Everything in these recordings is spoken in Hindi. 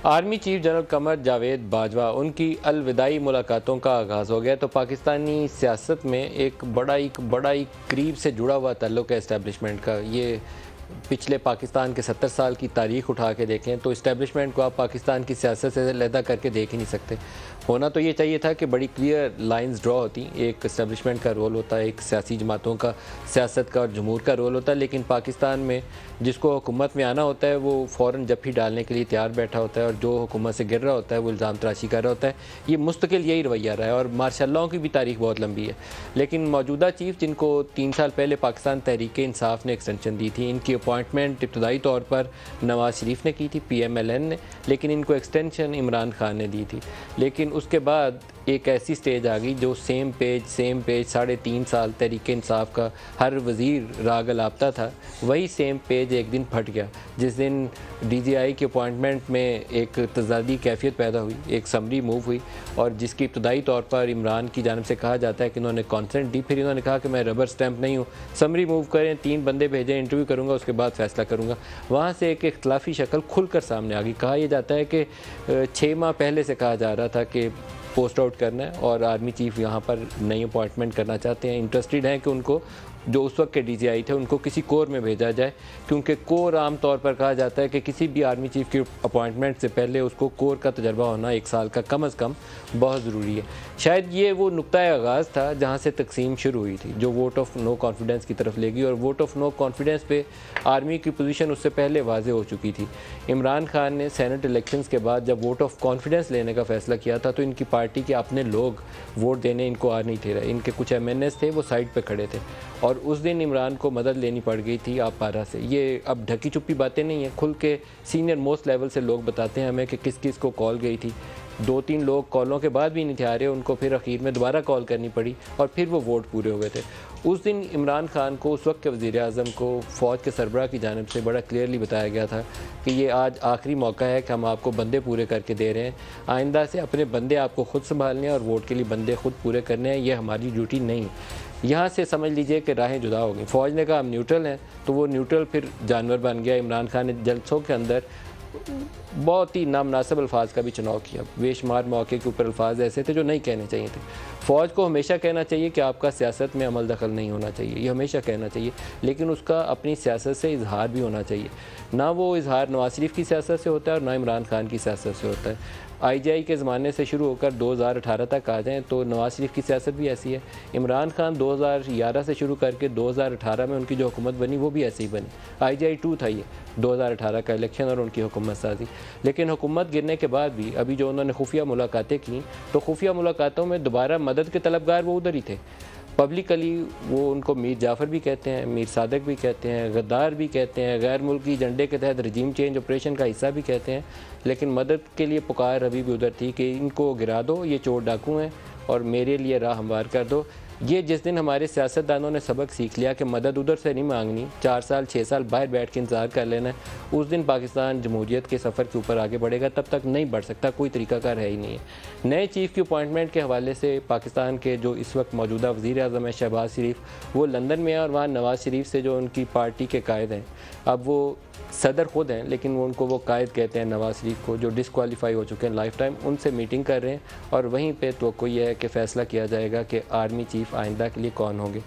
Army chief general Qamar Javed Bajwa उनकी अलविदाई मुलाकातों का आगाज़ हो गया तो पाकिस्तानी सियासत में एक बड़ा ही करीब से जुड़ा हुआ ताल्लुक है इस्टेब्लिशमेंट का। ये पिछले पाकिस्तान के 70 साल की तारीख उठा के देखें तो इस्टेब्लिशमेंट को आप पाकिस्तान की सियासत से अलहदा करके देख ही नहीं सकते। होना तो ये चाहिए था कि बड़ी क्लियर लाइंस ड्रॉ होती, एक इस्टेब्लिशमेंट का रोल होता है, एक सियासी जमातों का, सियासत का और जमहूर का रोल होता है। लेकिन पाकिस्तान में जिसको हुकूमत में आना होता है वो फ़ौरन जप्फी डालने के लिए तैयार बैठा होता है और जो हुकूमत से गिर रहा होता है वो इल्ज़ाम तराशी कर रहा होता है। ये मुस्तकिल यही रवैया रहा है और मार्शल की भी तारीख बहुत लंबी है। लेकिन मौजूदा चीफ जिनको 3 साल पहले पाकिस्तान तहरीक इंसाफ ने एक्सटेंशन दी थी, इनकी अपॉइंटमेंट इब्तदाई तौर पर नवाज़ शरीफ ने की थी, PMLN ने, लेकिन इनको एक्सटेंशन इमरान खान ने दी थी। लेकिन उसके बाद एक ऐसी स्टेज आ गई जो सेम पेज 3.5 साल तहरीक इंसाफ का हर वज़ीर राग लापता था, वही सेम पेज एक दिन फट गया जिस दिन DGI की अपॉइंटमेंट में एक तज़ादी कैफियत पैदा हुई, एक समरी मूव हुई और जिसकी इब्तदाई तौर पर इमरान की जानिब से कहा जाता है कि इन्होंने कॉन्सेंट दी। फिर इन्होंने कहा कि मैं रबर स्टैंप नहीं हूँ, समरी मूव करें, 3 बंदे भेजें, इंटरव्यू करूँगा, उसके बाद फैसला करूँगा। वहाँ से एक इख्तलाफी शक्ल खुलकर सामने आ गई। कहा यह जाता है कि 6 माह पहले से कहा जा रहा था कि पोस्ट आउट करना है और आर्मी चीफ यहाँ पर नई अपॉइंटमेंट करना चाहते हैं, इंटरेस्टेड हैं कि उनको जो उस वक्त के DGI थे उनको किसी कोर में भेजा जाए, क्योंकि कोर आम तौर पर कहा जाता है कि किसी भी आर्मी चीफ की अपॉइंटमेंट से पहले उसको कोर का तजर्बा होना 1 साल का कम अज़ कम बहुत ज़रूरी है। शायद ये वो नुक्ता आगाज़ था जहाँ से तकसीम शुरू हुई थी, जो वोट ऑफ नो कॉन्फिडेंस की तरफ ले गई और वोट ऑफ नो कॉन्फिडेंस पे आर्मी की पोजीशन उससे पहले वाज़े हो चुकी थी। इमरान खान ने सेनेट इलेक्शंस के बाद जब वोट ऑफ कॉन्फिडेंस लेने का फ़ैसला किया था तो इनकी पार्टी के अपने लोग वोट देने इनको आ नहीं थे रहे, इनके कुछ MNS थे वो साइड पर खड़े थे और उस दिन इमरान को मदद लेनी पड़ गई थी आप पारा से। ये अब ढकी छुपी बातें नहीं हैं, खुल के सीनियर मोस्ट लेवल से लोग बताते हैं हमें कि किस किस को कॉल गई थी। 2-3 लोग कॉलों के बाद भी नहीं थे आ रहे, उनको फिर आखिर में दोबारा कॉल करनी पड़ी और फिर वो वोट पूरे हो गए थे। उस दिन इमरान खान को, उस वक्त के वज़ीर-ए-आज़म को फ़ौज के सरबराह की जानिब से बड़ा क्लियरली बताया गया था कि ये आज आखिरी मौका है कि हम आपको बंदे पूरे करके दे रहे हैं, आइंदा से अपने बंदे आपको ख़ुद संभालने हैं और वोट के लिए बंदे ख़ुद पूरे करने हैं, ये हमारी ड्यूटी नहीं है। यहाँ से समझ लीजिए कि राहें जुदा हो गई। फ़ौज ने कहा हम न्यूट्रल हैं, तो वो न्यूट्रल फिर जानवर बन गया। इमरान खान ने जलसों के अंदर बहुत ही नामनासिब अल्फाज का भी चुनाव किया, बेशुमार मौके के ऊपर अल्फाज ऐसे थे जो नहीं कहने चाहिए थे। फ़ौज को हमेशा कहना चाहिए कि आपका सियासत में अमल दखल नहीं होना चाहिए, ये हमेशा कहना चाहिए, लेकिन उसका अपनी सियासत से इजहार भी होना चाहिए। ना वो इजहार नवाज शरीफ की सियासत से होता है और ना इमरान खान की सियासत से होता है। IGI के ज़माने से शुरू होकर 2018 तक आ जाएँ तो नवाज शरीफ की सियासत भी ऐसी है। इमरान खान 2011 से शुरू करके 2018 में उनकी जो हुकूमत बनी वो भी ऐसे ही बनी। IGI 2 था ये 2018 का इलेक्शन और उनकी हुकूमत साजी। लेकिन हुकूमत गिरने के बाद भी अभी जो उन्होंने खुफिया मुलाकातें की तो खुफिया मुलाकातों में दोबारा मदद के तलबगार वो उधर ही थे। पब्लिकली वो उनको मीर जाफ़र भी कहते हैं, मीर सादक भी कहते हैं, गद्दार भी कहते हैं, गैर मुल्की एजेंडे के तहत रजीम चेंज ऑपरेशन का हिस्सा भी कहते हैं। लेकिन मदद के लिए पुकार अभी भी उधर थी कि इनको गिरा दो, ये चोर डाकू हैं और मेरे लिए राह हमवार कर दो। ये जिस दिन हमारे सियासतदानों ने सबक सीख लिया कि मदद उधर से नहीं मांगनी, 4 साल 6 साल बाहर बैठ के इंतज़ार कर लेना है, उस दिन पाकिस्तान जमहूरियत के सफ़र के ऊपर आगे बढ़ेगा। तब तक नहीं बढ़ सकता, कोई तरीकाकार है ही नहीं है। नए चीफ़ की अपॉइंटमेंट के हवाले से पाकिस्तान के जो इस वक्त मौजूदा वज़ीर-ए-आज़म है शहबाज शरीफ, वो लंदन में है और वहाँ नवाज़ शरीफ से जो उनकी पार्टी के कायद हैं, अब वो सदर ख़ुद हैं लेकिन वो उनको वो कायद कहते हैं नवाज़ शरीफ को, जो डिसक्वालीफाई हो चुके हैं लाइफ टाइम, उनसे मीटिंग कर रहे हैं और वहीं पे तो कोई है कि फ़ैसला किया जाएगा कि आर्मी चीफ़ आइंदा के लिए कौन होंगे।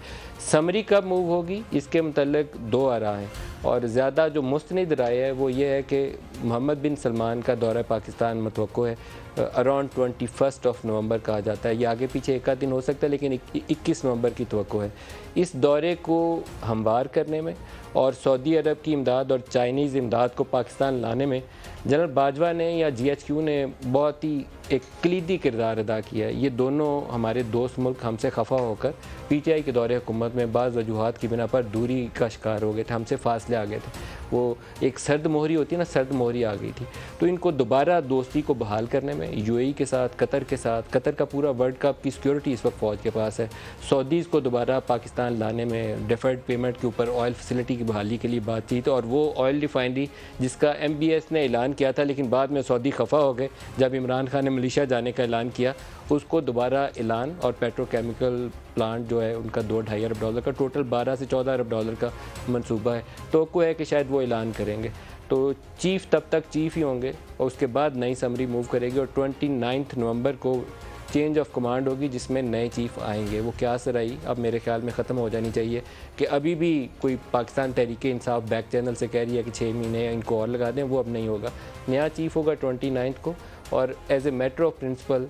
समरी कब मूव होगी इसके मतलब 2 आरा हैं और ज़्यादा जो मुस्तनिद राय है वो ये है कि मोहम्मद बिन सलमान का दौरा पाकिस्तान मतवक्को है, अराउंड 21 नवंबर कहा जाता है। ये आगे पीछे एक आध दिन हो सकता है लेकिन 21 नवंबर की तवक्को है। इस दौरे को हमवार करने में और सऊदी अरब की इमदाद और चाइनीज़ इमदाद को पाकिस्तान लाने में जनरल बाजवा ने या GHQ ने बहुत ही एक कलीदी किरदार अदा किया है। ये दोनों हमारे दोस्त मुल्क हमसे खफा होकर PTI के दौरे हुकूमत में बाज़ वजूहात की बिना पर दूरी का शिकार हो गए थे, हमसे फासले आ गए थे। वो एक सर्द मोहरी होती है ना, सर्द मोहरी आ गई थी। तो इनको दोबारा दोस्ती को बहाल करने में UAE के साथ, कतर का पूरा वर्ल्ड कप की सिक्योरिटी इस वक्त फ़ौज के पास है। सऊदीज़ को दोबारा पाकिस्तान लाने में डिफर्ड पेमेंट के ऊपर ऑयल फैसिलिटी की बहाली के लिए बातचीत और वो ऑयल रिफाइनरी जिसका MBS ने ऐलान किया था लेकिन बाद में सऊदी खफा हो गए जब इमरान खान ने मलेशिया जाने का ऐलान किया, उसको दोबारा ऐलान और पेट्रोकेमिकल प्लांट जो है उनका 2-2.5 अरब डॉलर का टोटल 12 से 14 अरब डॉलर का मंसूबा है। तो है कि शायद वो ऐलान करेंगे। तो चीफ़ तब तक चीफ़ ही होंगे और उसके बाद नई समरी मूव करेगी और 29 नवंबर को चेंज ऑफ कमांड होगी जिसमें नए चीफ़ आएंगे। वो क्या सर आई अब मेरे ख्याल में ख़त्म हो जानी चाहिए कि अभी भी कोई पाकिस्तान तहरीक इंसाफ बैक चैनल से कह रही है कि 6 महीने इनको और लगा दें, वो अब नहीं होगा। नया चीफ़ होगा 29 को और as a matter of principle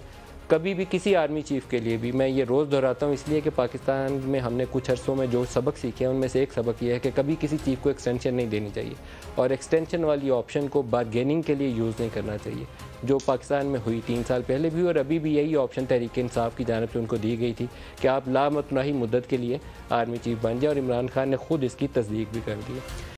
कभी भी किसी आर्मी चीफ़ के लिए भी, मैं ये रोज़ दोहराता हूँ इसलिए कि पाकिस्तान में हमने कुछ अरसों में जो सबक सीखे हैं उनमें से एक सबक ये है कि कभी किसी चीफ़ को एक्सटेंशन नहीं देनी चाहिए और एक्सटेंशन वाली ऑप्शन को बारगेनिंग के लिए यूज़ नहीं करना चाहिए, जो पाकिस्तान में हुई 3 साल पहले भी और अभी भी यही ऑप्शन तहरीक इंसाफ की जानिब से उनको दी गई थी कि आप लामतनाही मुद्दत के लिए आर्मी चीफ़ बन जाए और इमरान खान ने खुद इसकी तस्दीक भी कर दी है।